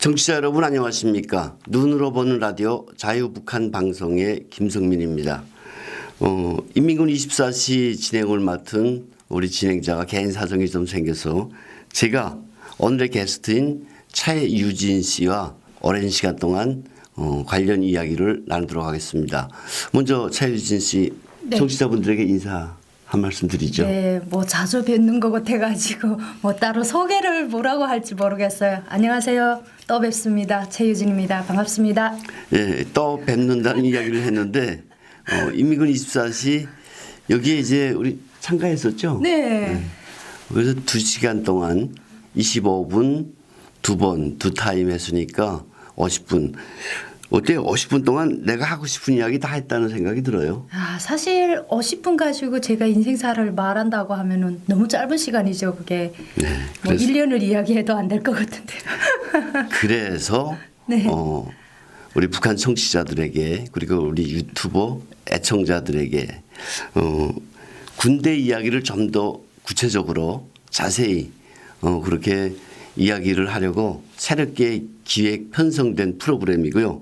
청취자 여러분 안녕하십니까. 눈으로 보는 라디오 자유북한 방송의 김성민입니다. 인민군 24시 진행을 맡은 우리 진행자가 개인 사정이 좀 생겨서 제가 오늘의 게스트인 차유진 씨와 오랜 시간 동안 관련 이야기를 나누도록 하겠습니다. 먼저 차유진 씨, 네. 청취자분들에게 인사 한 말씀 드리죠. 네, 뭐 자주 뵙는 것 같아가지고 뭐 따로 소개를 뭐라고 할지 모르겠어요. 안녕하세요. 또 뵙습니다. 최유진입니다. 반갑습니다. 예, 또 뵙는다는 이야기를 했는데 인민군 24시 여기에 이제 우리 참가했었죠. 네. 그래서 2시간 동안 25분 두 번 두 타임 했으니까 50분. 어때요? 50분 동안 내가 하고 싶은 이야기 다 했다는 생각이 들어요. 아, 사실 50분 가지고 제가 인생사를 말한다고 하면은 너무 짧은 시간이죠, 그게. 네, 뭐 그래서- 1년을 이야기해도 안 될 것 같은데요. 그래서 네. 우리 북한 청취자들에게 그리고 우리 유튜버 애청자들에게 군대 이야기를 좀 더 구체적으로 자세히 그렇게 이야기를 하려고 새롭게 기획 편성된 프로그램이고요.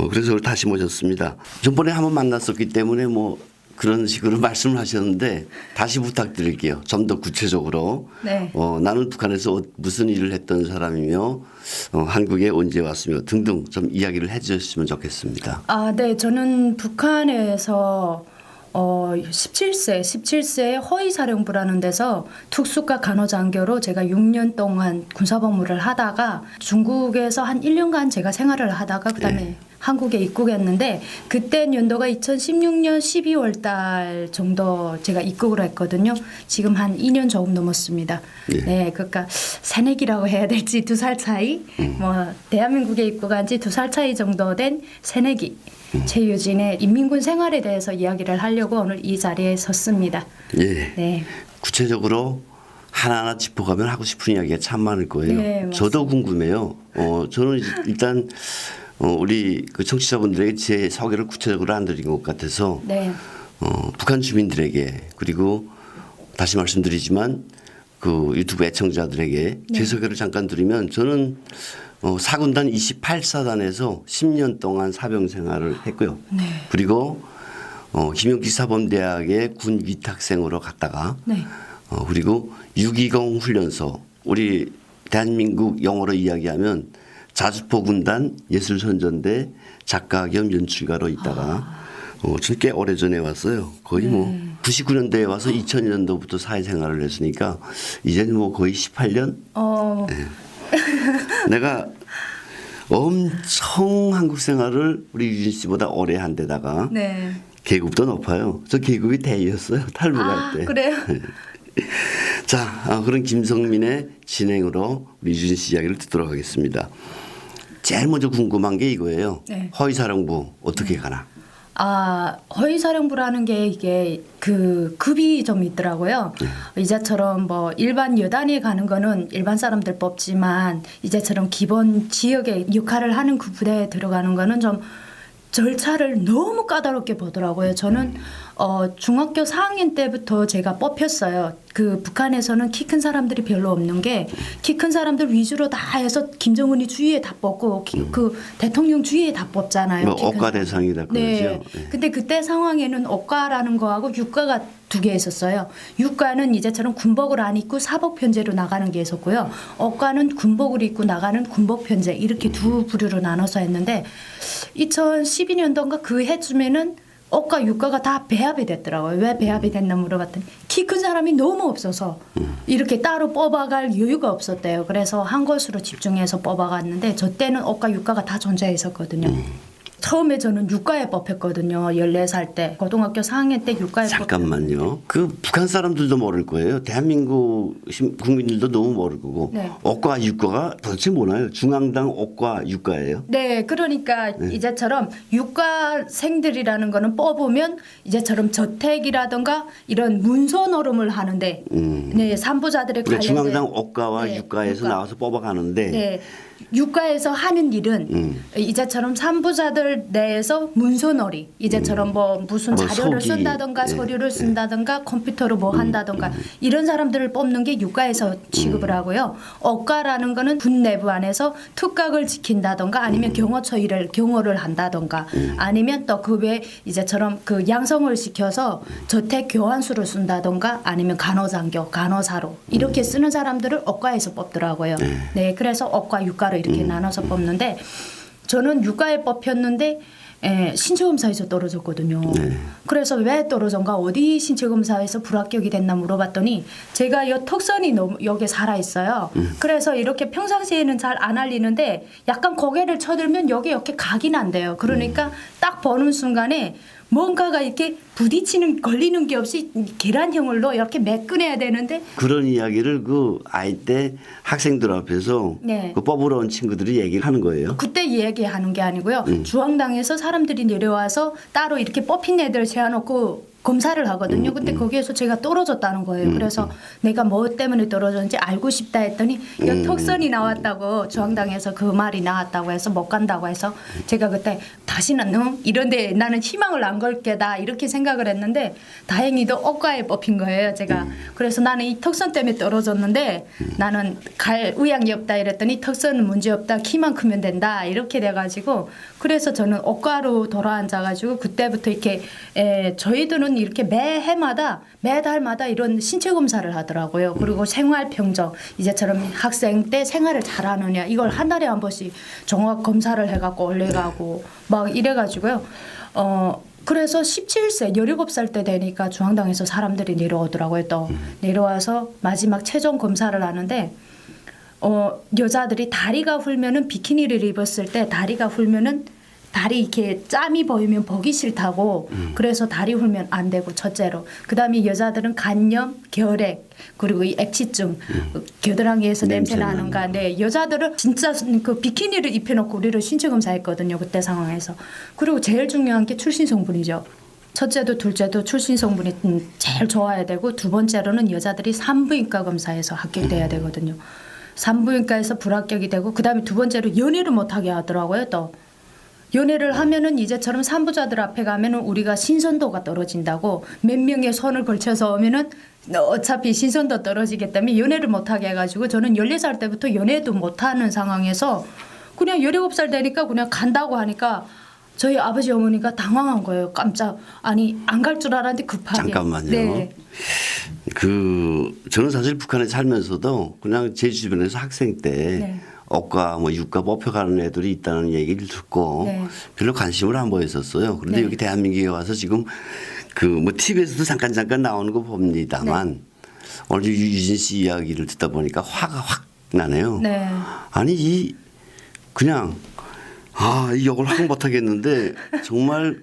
그래서 다시 모셨습니다. 전번에 한번 만났었기 때문에 뭐 그런 식으로 말씀을 하셨는데 다시 부탁드릴게요. 좀 더 구체적으로. 네. 나는 북한에서 무슨 일을 했던 사람이며 한국에 언제 왔으며 등등 좀 이야기를 해주셨으면 좋겠습니다. 아, 네. 저는 북한에서 17세 허위사령부라는 데서 특수과 간호장교로 제가 6년 동안 군사복무를 하다가 중국에서 한 1년간 제가 생활을 하다가 그다음에 네. 한국에 입국했는데 그때 연도가 2016년 12월 달 정도 제가 입국을 했거든요. 지금 한 2년 조금 넘었습니다. 네. 네, 그러니까 새내기라고 해야 될지 2살 차이, 뭐 대한민국에 입국한 지 2살 차이 정도 된 새내기 최유진의 인민군 생활에 대해서 이야기를 하려고 오늘 이 자리에 섰습니다. 예. 네. 구체적으로 하나하나 짚어가면 하고 싶은 이야기가 참 많을 거예요. 네, 맞습니다. 저도 궁금해요. 저는 일단 우리 그 청취자분들에게 제 소개를 구체적으로 안 드린 것 같아서 네. 북한 주민들에게 그리고 다시 말씀드리지만 그 유튜브 애청자들에게 제 네. 소개를 잠깐 드리면 저는 사군단 28사단에서 10년 동안 사병 생활을 했고요. 네. 그리고 김영기 사범대학의 군 위탁생으로 갔다가 네. 그리고 620 훈련소 우리 대한민국 영어로 이야기하면 자주포 군단 예술선전대 작가 겸 연출가로 있다가 저는 꽤 오래전에 왔어요. 거의 뭐 99년도에 와서 2000년도부터 사회생활을 했으니까 이제는 뭐 거의 18년 내가 엄청 한국 생활을 우리 유진 씨보다 오래 한 데다가 네. 계급도 높아요. 저 계급이 대였어요. 탈북할 때. 그래요? 자, 그런 김성민의 진행으로 우리 유진 씨 이야기를 듣도록 하겠습니다. 제일 먼저 궁금한 게 이거예요. 네. 허위사령부 어떻게 가나? 아, 허위사령부라는 게 이게 그 급이 좀 있더라고요. 이제처럼 뭐 일반 여단에 가는 거는 일반 사람들 뽑지만 이제처럼 기본 지역의 역할을 하는 그 부대에 들어가는 거는 좀 절차를 너무 까다롭게 보더라고요. 저는 중학교 4학년 때부터 제가 뽑혔어요. 그 북한에서는 키 큰 사람들이 별로 없는 게 키 큰 사람들 위주로 다 해서 김정은이 주위에 다 뽑고 그 대통령 주위에 다 뽑잖아요. 뭐 키 큰 억가 사람. 대상이다 네. 그러죠. 네. 근데 그때 상황에는 억가라는 거하고 육가가 두 개 있었어요. 육가는 이제처럼 군복을 안 입고 사복 편제로 나가는 게 있었고요. 억가는 군복을 입고 나가는 군복 편제 이렇게 두 부류로 나눠서 했는데 2012년도인가 그 해쯤에는 억가 육가가 다 배합이 됐더라고요. 왜 배합이 됐나 물어봤더니 키 큰 사람이 너무 없어서 이렇게 따로 뽑아갈 여유가 없었대요. 그래서 한 곳으로 집중해서 뽑아갔는데 저 때는 억가 육가가 다 존재했었거든요. 처음에 저는 육가에 뽑혔거든요. 14살 때. 고등학교 4학년 때 육가에 잠깐만요. 그 북한 사람들도 모를 거예요. 대한민국 국민들도 너무 모를 거고. 네. 억과 육과가 도대체 뭐나요? 중앙당 억과 육과예요? 네, 그러니까 이제처럼 육가생들이라는 거는 뽑으면 이제처럼 저택이라든가 이런 문서 노름을 하는데 네, 산부자들의 그러니까 관련된 중앙당 억과와 네, 육과에서 육가. 나와서 뽑아가는데 네. 육가에서 하는 일은 이제처럼 산부자들 경찰 내에서 문서놀이 이제처럼 뭐 무슨 뭐 자료를 소기, 쓴다던가 네, 서류를 쓴다던가 컴퓨터로 뭐 한다던가 이런 사람들을 뽑는 게 유가에서 취급을 하고요. 억가라는 거는 군 내부 안에서 특각을 지킨다던가 아니면 경호처 일을 경호를 한다던가 아니면 또 그 외에 이제처럼 그 양성을 시켜서 저택 교환수를 쓴다던가 아니면 간호장교, 간호사로 이렇게 쓰는 사람들을 억가에서 뽑더라고요. 네, 그래서 억과 유가로 이렇게 나눠서 뽑는데 저는 유가에 뽑혔는데 신체검사에서 떨어졌거든요. 그래서 왜 떨어졌는가 어디 신체검사에서 불합격이 됐나 물어봤더니 제가 이 턱선이 너무 여기에 살아있어요. 그래서 이렇게 평상시에는 잘 안 알리는데 약간 고개를 쳐들면 여기 이렇게 각이 난대요. 그러니까 딱 보는 순간에 뭔가가 이렇게 부딪히는 걸리는 게 없이 계란형으로 이렇게 매끈해야 되는데 그런 이야기를 그 아이 때 학생들 앞에서 네. 그 뽑으러 온 친구들이 얘기를 하는 거예요. 그때 얘기하는 게 아니고요. 중앙당에서 사람들이 내려와서 따로 이렇게 뽑힌 애들 세워놓고 검사를 하거든요. 근데 거기에서 제가 떨어졌다는 거예요. 그래서 내가 뭐 때문에 떨어졌는지 알고 싶다 했더니 이 턱선이 나왔다고 중앙당에서 그 말이 나왔다고 해서 못 간다고 해서 제가 그때 다시는 이런데 나는 희망을 안 걸 게다 이렇게 생각을 했는데 다행히도 억가에 뽑힌 거예요. 제가 그래서 나는 이 턱선 때문에 떨어졌는데 나는 갈 의향이 없다 이랬더니 턱선은 문제 없다 키만 크면 된다 이렇게 돼가지고 그래서 저는 억가로 돌아앉아가지고 그때부터 이렇게 저희들은 이렇게 매달마다 이런 신체 검사를 하더라고요. 그리고 생활 평정 이제처럼 학생 때 생활을 잘하느냐 이걸 한 달에 한 번씩 종합 검사를 해갖고 올려가고 막 이래가지고요. 그래서 17세 17살 때 되니까 중앙당에서 사람들이 내려오더라고요. 또 내려와서 마지막 최종 검사를 하는데 여자들이 다리가 훑면은 비키니를 입었을 때 다리가 훑면은 다리 이렇게 짬이 보이면 보기 싫다고 그래서 다리 훑면 안 되고 첫째로 그다음에 여자들은 간염, 결핵 그리고 이 액취증 겨드랑이에서 냄새 나는가 네 여자들은 진짜 그 비키니를 입혀놓고 우리를 신체 검사했거든요 그때 상황에서 그리고 제일 중요한 게 출신 성분이죠. 첫째도 둘째도 출신 성분이 제일 좋아야 되고 두 번째로는 여자들이 산부인과 검사에서 합격돼야 되거든요. 산부인과에서 불합격이 되고 그다음에 두 번째로 연애를 못하게 하더라고요 또. 연애를 하면은 이제처럼 산부자들 앞에 가면은 우리가 신선도가 떨어진다고 몇 명의 손을 걸쳐서 오면은 어차피 신선도 떨어지기 때문에 연애를 못하게 해가지고 저는 14살 때부터 연애도 못하는 상황에서 그냥 17살 되니까 그냥 간다고 하니까 저희 아버지 어머니가 당황한 거예요. 깜짝 아니 안 갈 줄 알았는데 급하게. 잠깐만요. 네. 저는 사실 북한에 살면서도 그냥 제 주변에서 학생 때 네. 억과 뭐 육과 뽑혀가는 애들이 있다는 얘기를 듣고 네. 별로 관심을 안 보였었어요. 그런데 네. 여기 대한민국에 와서 지금 그 뭐 TV에서도 잠깐 나오는 거 봅니다만 네. 오늘 유진 씨 이야기를 듣다 보니까 화가 확 나네요. 네. 아니 이 그냥 이걸 확 못하겠는데 정말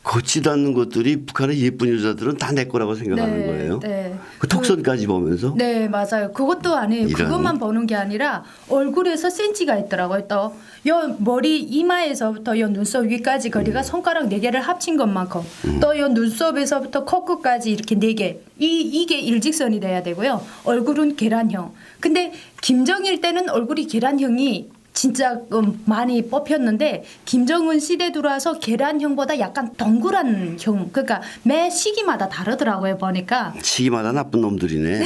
걷지도 않는 것들이 북한의 예쁜 여자들은 다 내 거라고 생각하는 네, 거예요. 네. 그 턱선까지 보면서. 네, 맞아요. 그것도 아니에요. 이런. 그것만 보는 게 아니라 얼굴에서 센치가 있더라고요. 또 요 머리 이마에서부터 요 눈썹 위까지 거리가 손가락 4개를 합친 것만큼 또 요 눈썹에서부터 코끝까지 이렇게 4개. 이게 일직선이 돼야 되고요. 얼굴은 계란형. 근데 김정일 때는 얼굴이 계란형이 진짜 많이 뽑혔는데 김정은 시대 들어와서 계란형보다 약간 동그란 형 그러니까 매 시기마다 다르더라고요 보니까 시기마다 나쁜 놈들이네.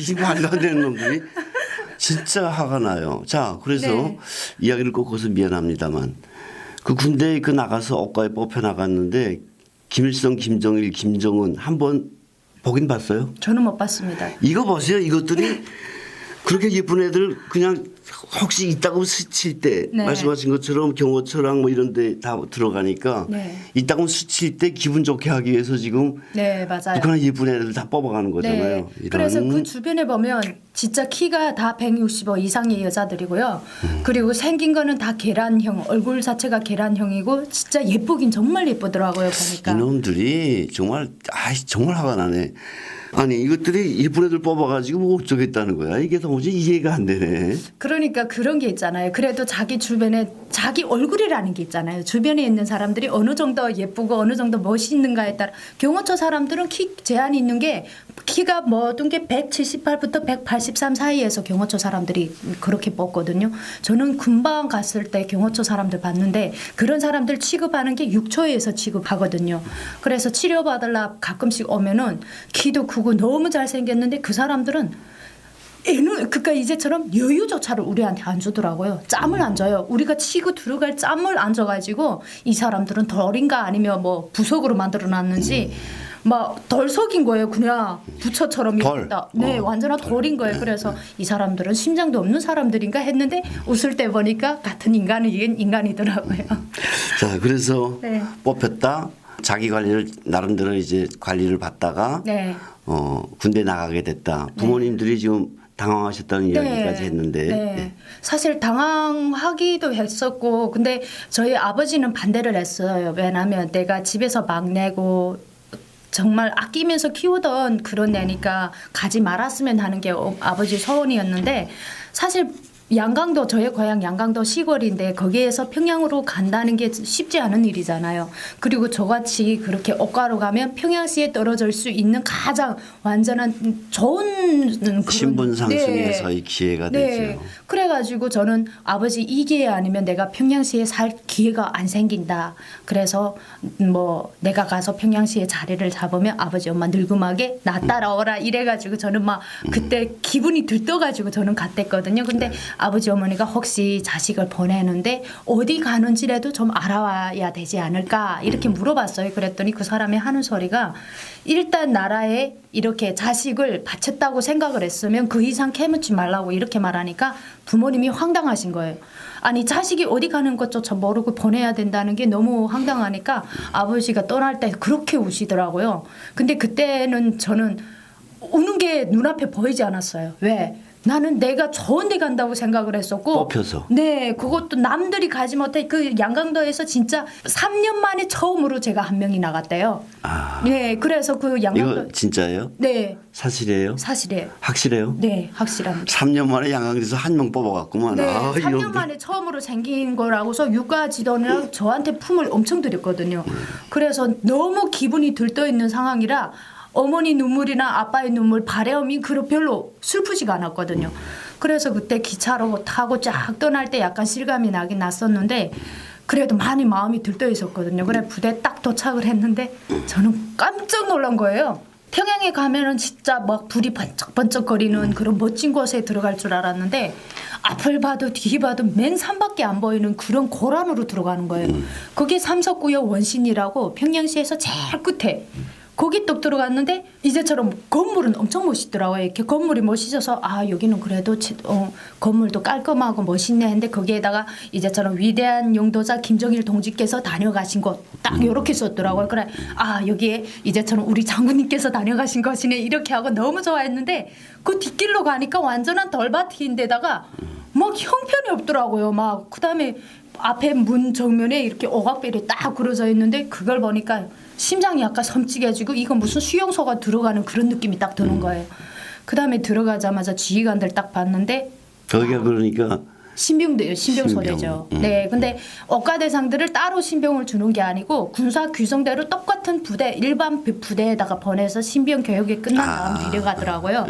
이 말도 안 되는 놈들이 진짜 화가 나요. 자, 그래서 네. 이야기를 꺾어서 미안합니다만 그 군대에 그 나가서 억가에 뽑혀 나갔는데 김일성, 김정일, 김정은 한번 보긴 봤어요? 저는 못 봤습니다. 이거 보세요. 이것들이 그렇게 예쁜 애들 그냥 혹시 있다고 스칠 때 네. 말씀하신 것처럼 경호처랑 뭐 이런 데 다 들어가니까 네. 있다고 스칠 때 기분 좋게 하기 위해서 지금 네, 맞아요. 북한의 예쁜 애들 다 뽑아가는 거잖아요. 네. 이런. 그래서 그 주변에 보면 진짜 키가 다 165 이상의 여자들이고요. 그리고 생긴 거는 다 계란형, 얼굴 자체가 계란형이고 진짜 예쁘긴 정말 예쁘더라고요 보니까. 이놈들이 정말 정말 화가 나네. 아니 이것들이 예쁜 애들 뽑아가지고 뭐 어쩌겠다는 거야. 이게 도무지 이해가 안 되네. 그러니까 그런 게 있잖아요. 그래도 자기 주변에 자기 얼굴이라는 게 있잖아요. 주변에 있는 사람들이 어느 정도 예쁘고 어느 정도 멋있는가에 따라 경호처 사람들은 키 제한이 있는 게 키가 모든 게 178부터 183 사이에서 경호처 사람들이 그렇게 뽑거든요. 저는 금방 갔을 때 경호처 사람들 봤는데 그런 사람들 취급하는 게 6초에서 취급하거든요. 그래서 치료받으려 가끔씩 오면은 키도 크고 너무 잘생겼는데 그 사람들은 그러니까 이제처럼 여유조차를 우리한테 안 주더라고요. 짬을 안 줘요. 우리가 치고 들어갈 짬을 안 줘가지고 이 사람들은 덜인가 아니면 뭐 부속으로 만들어놨는지 막 덜 속인 거예요. 그냥 부처처럼 덜? 이렇게 네, 완전한 덜인 거예요. 그래서 이 사람들은 심장도 없는 사람들인가 했는데 웃을 때 보니까 같은 인간은 인간이더라고요. 자, 그래서 네. 뽑혔다. 자기 관리를 나름대로 이제 관리를 받다가 네. 군대 나가게 됐다. 부모님들이 지금 당황하셨다는 이야기까지 했는데 네. 사실 당황하기도 했었고 근데 저희 아버지는 반대를 했어요. 왜냐하면 내가 집에서 막내고 정말 아끼면서 키우던 그런 애니까 가지 말았으면 하는 게 아버지 소원이었는데 사실 양강도 저의 고향 양강도 시골인데 거기에서 평양으로 간다는 게 쉽지 않은 일이잖아요. 그리고 저같이 그렇게 억가로 가면 평양시에 떨어질 수 있는 가장 완전한 좋은 그런 신분 상승에서의 기회가 되죠. 그래가지고 저는 아버지 이 기회 아니면 내가 평양시에 살 기회가 안 생긴다. 그래서 뭐 내가 가서 평양시에 자리를 잡으면 아버지 엄마 늙음하게 나 따라오라 이래가지고 저는 막 그때 기분이 들떠가지고 저는 갔댔거든요. 근데 아버지 어머니가 혹시 자식을 보내는데 어디 가는지라도 좀 알아와야 되지 않을까 이렇게 물어봤어요. 그랬더니 그 사람이 하는 소리가 일단 나라에 이렇게 자식을 바쳤다고 생각을 했으면 그 이상 캐묻지 말라고 이렇게 말하니까 부모님이 황당하신 거예요. 아니 자식이 어디 가는 것조차 모르고 보내야 된다는 게 너무 황당하니까 아버지가 떠날 때 그렇게 우시더라고요. 근데 그때는 저는 우는 게 눈앞에 보이지 않았어요. 왜? 나는 내가 좋은 데 간다고 생각을 했었고 뽑혀서. 네 그것도 남들이 가지 못해 그 양강도에서 진짜 3년 만에 처음으로 제가 한 명이 나갔대요. 네 그래서 그 양강도 이거 진짜예요? 네 사실이에요? 사실이에요. 확실해요? 네 확실합니다. 3년 만에 양강에서 한 명 뽑아갔구만. 네, 아, 3년 이런 만에 처음으로 생긴 거라고서 육아 지도는 저한테 품을 엄청 들였거든요. 그래서 너무 기분이 들떠 있는 상황이라 어머니 눈물이나 아빠의 눈물, 바램이 별로 슬프지가 않았거든요. 그래서 그때 기차로 타고 쫙 떠날 때 약간 실감이 나긴 났었는데 그래도 많이 마음이 들떠 있었거든요. 그래 부대 딱 도착을 했는데 저는 깜짝 놀란 거예요. 평양에 가면은 진짜 막 불이 번쩍번쩍거리는 그런 멋진 곳에 들어갈 줄 알았는데 앞을 봐도 뒤 봐도 맨 산밖에 안 보이는 그런 고란으로 들어가는 거예요. 그게 삼석구역 원신이라고 평양시에서 제일 끝에 거기 뚝 들어갔는데 이제처럼 건물은 엄청 멋있더라고요. 이렇게 건물이 멋있어서 아 여기는 그래도 건물도 깔끔하고 멋있네 했는데 거기에다가 이제처럼 위대한 용도자 김정일 동지께서 다녀가신 곳 딱 이렇게 썼더라고요. 그래 아 여기에 이제처럼 우리 장군님께서 다녀가신 곳이네 이렇게 하고 너무 좋아했는데 그 뒷길로 가니까 완전한 덜밭인데다가 막 형편이 없더라고요. 막 그다음에 앞에 문 정면에 이렇게 오각별이 딱 그려져 있는데 그걸 보니까 심장이 약간 섬찟해지고 이건 무슨 수용소가 들어가는 그런 느낌이 딱 드는 거예요. 그다음에 들어가자마자 지휘관들 딱 봤는데 거기가 그러니까 신병대요. 신병소대죠. 네. 근데 억가대상들을 따로 신병을 주는 게 아니고 군사 규정대로 똑같은 부대 일반 부대에다가 보내서 신병 교육이 끝난 다음 데려가더라고요.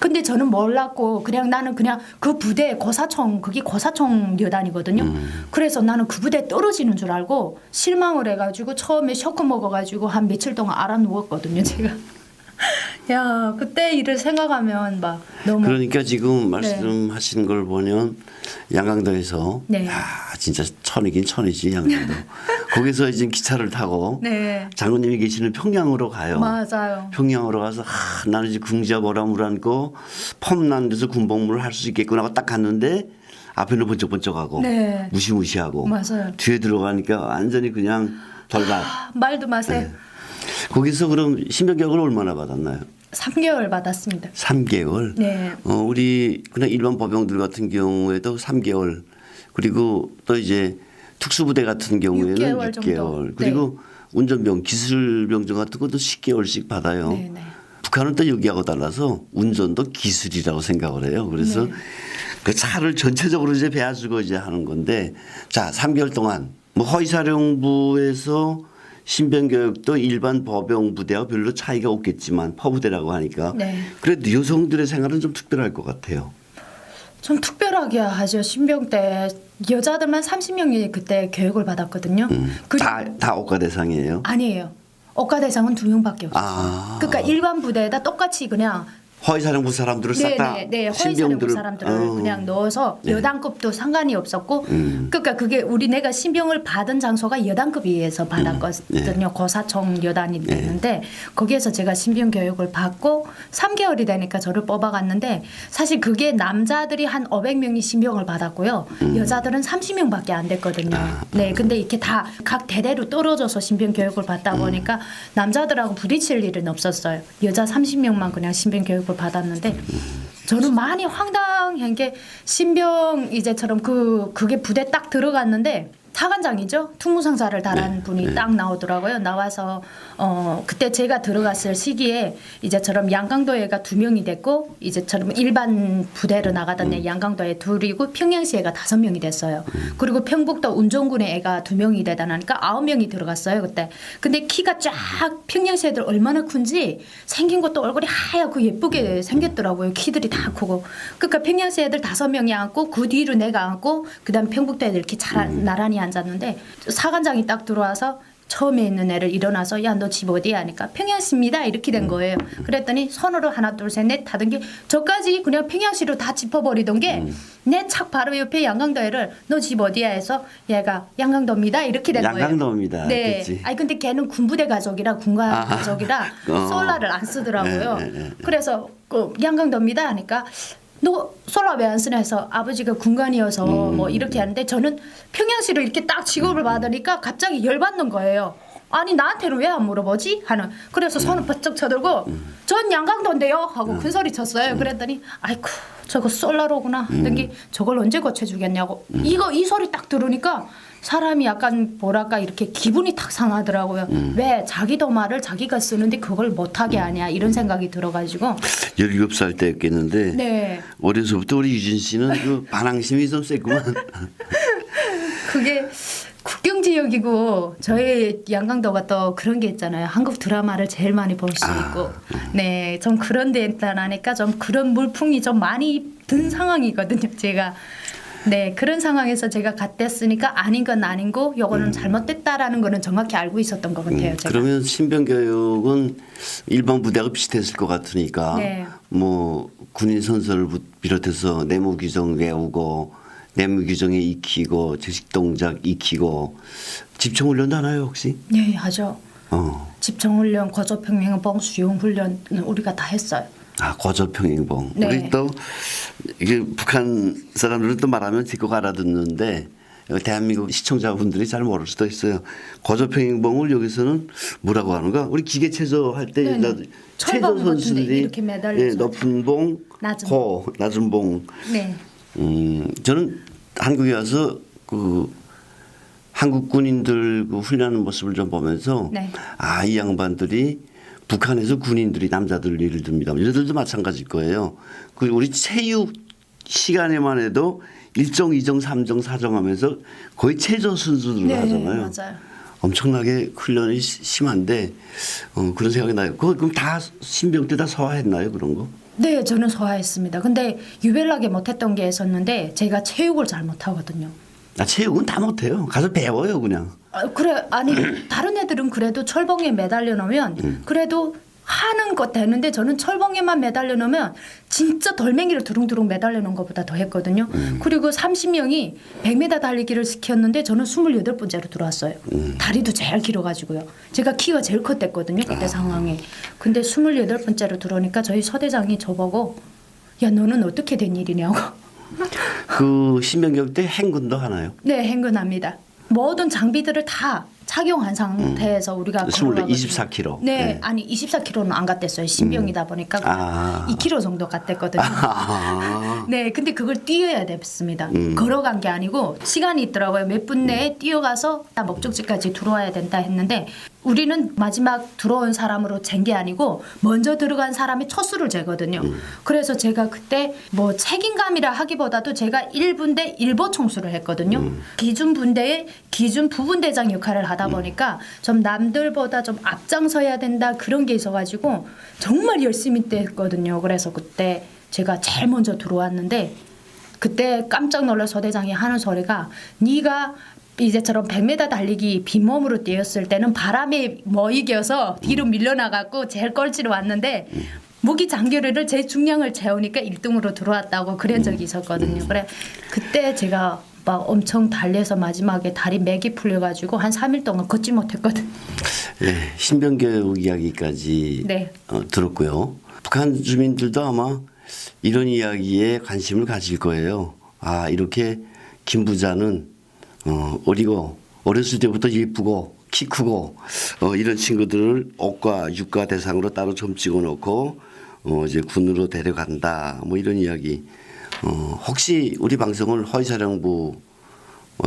근데 저는 몰랐고 나는 그냥 그 부대 고사총 그게 고사총 여단이거든요. 그래서 나는 그 부대 떨어지는 줄 알고 실망을 해가지고 처음에 쇼크 먹어가지고 한 며칠 동안 알아 누웠거든요. 제가. 야 그때 일을 생각하면 막 너무 그러니까 지금 말씀하신 걸 보면 양강도에서 네. 야 진짜 천이긴 천이지 양강도. 거기서 이제 기차를 타고 네 장군님이 계시는 평양으로 가요. 맞아요. 평양으로 가서 나는 이제 궁지와 보람을 안고 펌난 데서 군복무를 할 수 있겠구나 하고 딱 갔는데 앞에는 번쩍번쩍하고 네. 무시무시하고 맞아요. 뒤에 들어가니까 완전히 그냥 덜밭. 말도 마세요. 네. 거기서 그럼 신병교육을 얼마나 받았나요? 3개월 받았습니다. 3개월. 네. 우리 그냥 일반 법영들 같은 경우에도 3개월. 그리고 또 이제 특수부대 같은 경우에는 6개월 6개월. 정도. 그리고 운전병, 기술병정 같은 것도 10개월씩 받아요. 네, 네. 북한은 또 여기하고 달라서 운전도 기술이라고 생각을 해요. 그래서 네. 그 차를 전체적으로 이제 배워주고 이제 하는 건데 자, 3개월 동안 뭐 허위사령부에서 신병교육도 일반 법영 부대와 별로 차이가 없겠지만 퍼부대라고 하니까 네. 그래도 여성들의 생활은 좀 특별할 것 같아요. 좀 특별하게 하죠. 신병 때 여자들만 30명이 그때 교육을 받았거든요. 다 억가 대상이에요. 아니에요. 억가 대상은 2명밖에 없었어요. 아. 그러니까 일반 부대에다 똑같이 그냥 허위사령부 사람들을 싹 다 허위사령부 사람들을 그냥 넣어서 여단급도 상관이 없었고 그러니까 그게 내가 신병을 받은 장소가 여단급에서 받았거든요. 고사총 여단이 됐는데 거기에서 제가 신병 교육을 받고 3개월이 되니까 저를 뽑아갔는데 사실 그게 남자들이 한 500명이 신병을 받았고요. 여자들은 30명밖에 안 됐거든요. 네, 근데 이렇게 다 각 대대로 떨어져서 신병 교육을 받다 보니까 남자들하고 부딪힐 일은 없었어요. 여자 30명만 그냥 신병 교육을 받았는데 저는 많이 황당한 게 신병 이제처럼 그게 부대 딱 들어갔는데 사관장이죠. 특무상사를 달한 분이 딱 나오더라고요. 나와서 그때 제가 들어갔을 시기에 이제처럼 양강도에가 2명이 됐고 이제처럼 일반 부대로 나가던 애 양강도에 2이고 평양시 애가 5명이 됐어요. 그리고 평북도 운정군에 애가 2명이 되다 나니까 9명이 들어갔어요 그때. 근데 키가 쫙 평양시 애들 얼마나 큰지 생긴 것도 얼굴이 하얗고 예쁘게 생겼더라고요. 키들이 다 크고. 그러니까 평양시 애들 5명이 앉고 그 뒤로 내가 앉고 그다음 평북도 애들 이렇게 나란히 앉았는데 사관장이 딱 들어와서 처음에 있는 애를 일어나서 야 너 집 어디야 하니까 평양시입니다 이렇게 된 거예요. 그랬더니 손으로 하나 둘 셋 넷 하던 게 저까지 그냥 평양시로 다 짚어버리던 게 내 착 바로 옆에 양강도 애를 너 집 어디야 해서 얘가 양강도입니다 이렇게 된 거예요. 양강도입니다. 네. 그치. 아니 근데 걔는 군부대 가족이라 군가 가족이라 솔라를 안 쓰더라고요. 그래서 양강도입니다 하니까 너 솔라 왜 안 쓰냐 해서 아버지가 군관이어서 뭐 이렇게 하는데 저는 평양시로 이렇게 딱 직업을 받으니까 갑자기 열받는 거예요. 아니 나한테는 왜 안 물어보지? 하는. 그래서 손을 번쩍 쳐들고 전 양강도인데요 하고 큰 소리 쳤어요. 그랬더니 아이쿠 저거 솔라로구나. 그러더니 저걸 언제 고쳐주겠냐고. 이 소리 딱 들으니까 사람이 약간 뭐랄까 이렇게 기분이 탁 상하더라고요. 왜 자기도 말을 자기가 쓰는데 그걸 못하게 하냐 이런 생각이 들어가지고 17살 때였겠는데 네. 어려서부터 우리 유진 씨는 그 반항심이 좀 셌구만. 그게 국경 지역이고 저희 양강도가 또 그런 게 있잖아요. 한국 드라마를 제일 많이 볼 수 있고 네, 좀 그런 데 있다니까 좀 그런 물풍이 좀 많이 든 상황이거든요. 제가 네, 그런 상황에서 제가 갓됐으니까 아닌 건 아닌고 요거는 잘못됐다라는 거는 정확히 알고 있었던 것 같아요. 제가. 그러면 신병교육은 일반 부대하고 비슷했을 것 같으니까 네. 뭐 군인 선서를 비롯해서 내무규정 외우고 내무규정에 익히고 즉식동작 익히고 집총훈련도 하나요 혹시? 네, 하죠. 어. 집총훈련, 거조평행봉, 수용훈련 우리가 다 했어요. 아 거저평행봉. 네. 우리 또 이게 북한 사람들은 또 말하면 듣고 알아듣는데 대한민국 시청자분들이 잘 모를 수도 있어요. 거저평행봉을 여기서는 뭐라고 하는가? 우리 기계 체조 할 때 네네. 체조 철봉 같은데 선수들이 이렇게 매달려서 높은 봉, 낮은 낮은 봉. 네. 저는 한국에 와서 그 한국 군인들 그 훈련하는 모습을 좀 보면서 네. 아, 이 양반들이 북한에서 군인들이 남자들 예를 듭니다. 여자들도 마찬가지일 거예요. 그 우리 체육 시간에만 해도 1정, 2정, 3정, 4정 하면서 거의 체조 선수들을 네, 하잖아요. 맞아요. 엄청나게 훈련이 심한데 그런 생각이 나요. 그럼 다 신병 때 다 소화했나요 그런 거? 네, 저는 소화했습니다. 근데 유별나게 못했던 게 있었는데 제가 체육을 잘 못하거든요. 나 체육은 다 못해요. 가서 배워요 그냥. 그래 아니 다른 애들은 그래도 철봉에 매달려 놓으면 그래도 하는 것 되는데 저는 철봉에만 매달려 놓으면 진짜 돌멩이를 두릉두릉 매달려 놓은 것보다 더 했거든요. 그리고 30명이 100m 달리기를 시켰는데 저는 28번째로 들어왔어요. 다리도 제일 길어가지고요. 제가 키가 제일 컸댔거든요. 그때 상황에. 근데 28번째로 들어오니까 저희 서대장이 저보고 야 너는 어떻게 된 일이냐고. 그 신병교육 때 행군도 하나요? 네, 행군합니다. 모든 장비들을 다 착용한 상태에서 우리가 24kg. 네, 네. 아니 24kg는 안 갔댔어요. 신병이다 보니까 아. 2kg 정도 갔댔거든요. 아. 네, 근데 그걸 뛰어야 됐습니다. 걸어간 게 아니고 시간이 있더라고요. 몇 분 내에 뛰어가서 딱 목적지까지 들어와야 된다 했는데 우리는 마지막 들어온 사람으로 잰 게 아니고 먼저 들어간 사람의 첫수를 재거든요. 그래서 제가 그때 뭐 책임감이라 하기보다도 제가 1분대 1보 총수를 했거든요. 기준 분대의 기준 부분대장 역할을 하다 보니까 좀 남들보다 좀 앞장서야 된다 그런 게 있어가지고 정말 열심히 했거든요. 그래서 그때 제가 제일 먼저 들어왔는데 그때 깜짝 놀라 소대장이 하는 소리가 네가 이제처럼 100m 달리기 빈몸으로 뛰었을 때는 바람에 뭐 이겨서 뒤로 밀려나갖고 제일 꼴찌로 왔는데 무기 장교를 제 중량을 재우니까 1등으로 들어왔다고 그런 적이 있었거든요. 그래 그때 제가 막 엄청 달려서 마지막에 다리 맥이 풀려가지고 한 3일 동안 걷지 못했거든요. 네, 신병교육 이야기까지 네. 들었고요. 북한 주민들도 아마 이런 이야기에 관심을 가질 거예요. 아, 이렇게 김 부자는 어리고 어렸을 때부터 예쁘고 키 크고 이런 친구들을 옥과 육과 대상으로 따로 점 찍어 놓고 이제 군으로 데려간다 뭐 이런 이야기. 혹시 우리 방송을 허위사령부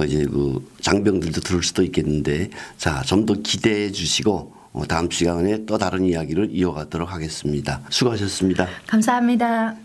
이제 그 장병들도 들을 수도 있겠는데 자, 좀 더 기대해 주시고 다음 시간에 또 다른 이야기를 이어가도록 하겠습니다. 수고하셨습니다. 감사합니다.